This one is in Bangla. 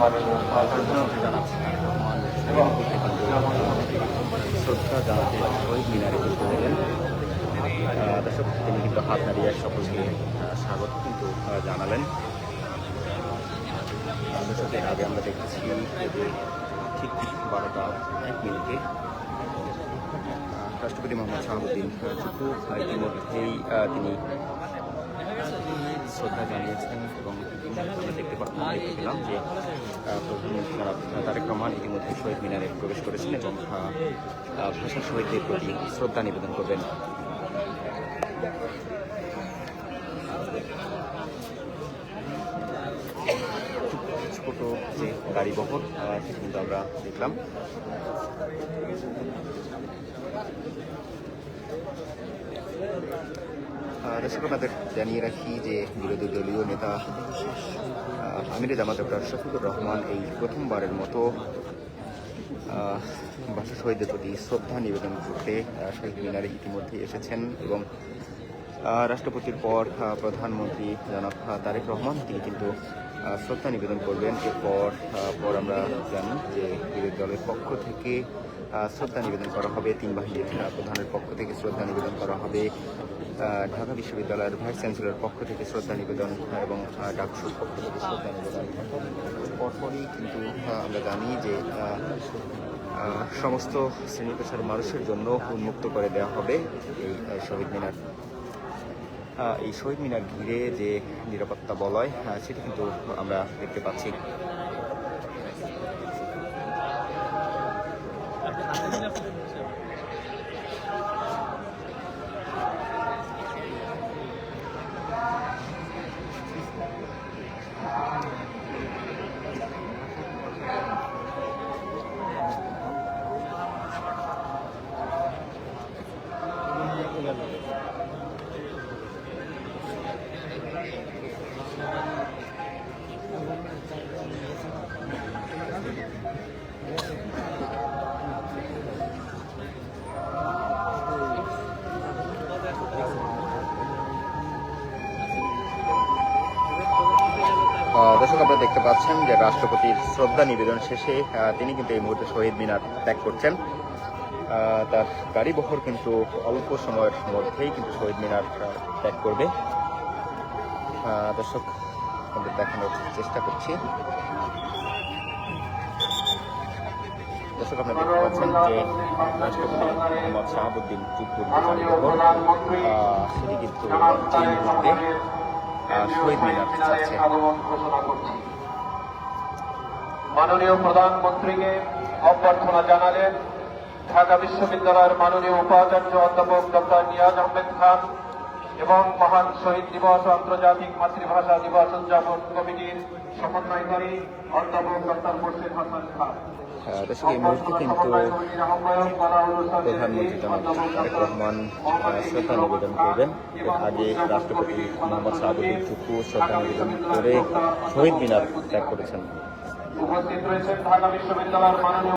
প্রধানমন্ত্রী জনাব শ্রদ্ধা জানাতে শহীদ মিনারে কিন্তু এলেন। দর্শক, তিনি কিন্তু হাত নাড়িয়ে সকলকে স্বাগত কিন্তু জানালেন। দর্শকের আগে আমরা দেখেছি যে ঠিক 12:01 রাষ্ট্রপতি মোহাম্মদ শাহাবুদ্দিন চুপ্পু ইতিমধ্যেই তিনি শ্রদ্ধা জানিয়েছেন এবং আমরা দেখতে পেলাম যে প্রধানমন্ত্রী জনাব তারেক রহমান ইতিমধ্যে শহীদ মিনারে প্রবেশ করেছেন এবং ভাষা শহীদদের প্রতি শ্রদ্ধা নিবেদন করবেন। ছোট যে গাড়ি বহর সেটা কিন্তু আমরা দেখলাম। দর্শক, আপনাদের জানিয়ে রাখি যে বিরোধী দলীয় নেতা আমিরে জামাত ডক্টর শফিকুর রহমান এই প্রথমবারের মতো ভাষা শহীদদের প্রতি শ্রদ্ধা নিবেদন করতে শহীদ মিনারে ইতিমধ্যে এসেছেন এবং রাষ্ট্রপতির পর প্রধানমন্ত্রী জনাব তারেক রহমান তিনি কিন্তু শ্রদ্ধা নিবেদন করবেন। এরপর আমরা জানি যে বিরোধী দলের পক্ষ থেকে শ্রদ্ধা নিবেদন করা হবে, তিন বাহিনীর প্রধানের পক্ষ থেকে শ্রদ্ধা নিবেদন করা হবে, ঢাকা বিশ্ববিদ্যালয়ের ভাইস চ্যান্সেলরের পক্ষ থেকে শ্রদ্ধা নিবেদন এবং ডাকসুর পক্ষ থেকে শ্রদ্ধা নিবেদন। পরপরই কিন্তু আমরা জানি যে সমস্ত শ্রেণী পেশার মানুষের জন্য উন্মুক্ত করে দেওয়া হবে এই শহীদ মিনার। এই শহীদ মিনার ঘিরে যে নিরাপত্তা বলয় সেটি কিন্তু আমরা দেখতে পাচ্ছি। দর্শক, আপনারা দেখতে পাচ্ছেন যে রাষ্ট্রপতির শ্রদ্ধা নিবেদন শেষে তিনি কিন্তু এই মুহূর্তে শহীদ মিনার ত্যাগ করছেন। তার গাড়ি বহর কিন্তু অল্প সময়ের মধ্যেই কিন্তু শহীদ মিনার ত্যাগ করবে। দর্শক, আমাদের দেখানোর চেষ্টা করছি। দর্শক, আপনারা দেখতে পাচ্ছেন যে রাষ্ট্রপতি মোহাম্মদ শাহাবুদ্দিন চুপ্পুর গাড়ি বহর সেটি কিন্তু এই মুহূর্তে শহীদ মিনার যাচ্ছে। মাননীয় প্রধানমন্ত্রীকে অভ্যর্থনা জানালেন ঢাকা বিশ্ববিদ্যালয়ের মাননীয় উপাচার্য অধ্যাপক ডক্টর নিয়াজ আহমেদ খান এবং মহান শহীদ দিবস আন্তর্জাতিক মাতৃভাষা দিবস উদযাপন কমিটির সমন্বয়কারী অধ্যাপক ডক্টর মোর্শেদ হাসান খান। দর্শক, এই মুহূর্তে কিন্তু প্রধানমন্ত্রী জনাব তারেক রহমান শ্রদ্ধা নিবেদন করবেন। এর আগে রাষ্ট্রপতি মোহাম্মদ শাহাবুদ্দিন চুপ্পু শ্রদ্ধা নিবেদন করে শহীদ মিনার ত্যাগ করেছেন। উপস্থিত রয়েছেন ঢাকা বিশ্ববিদ্যালয়ের মাননীয়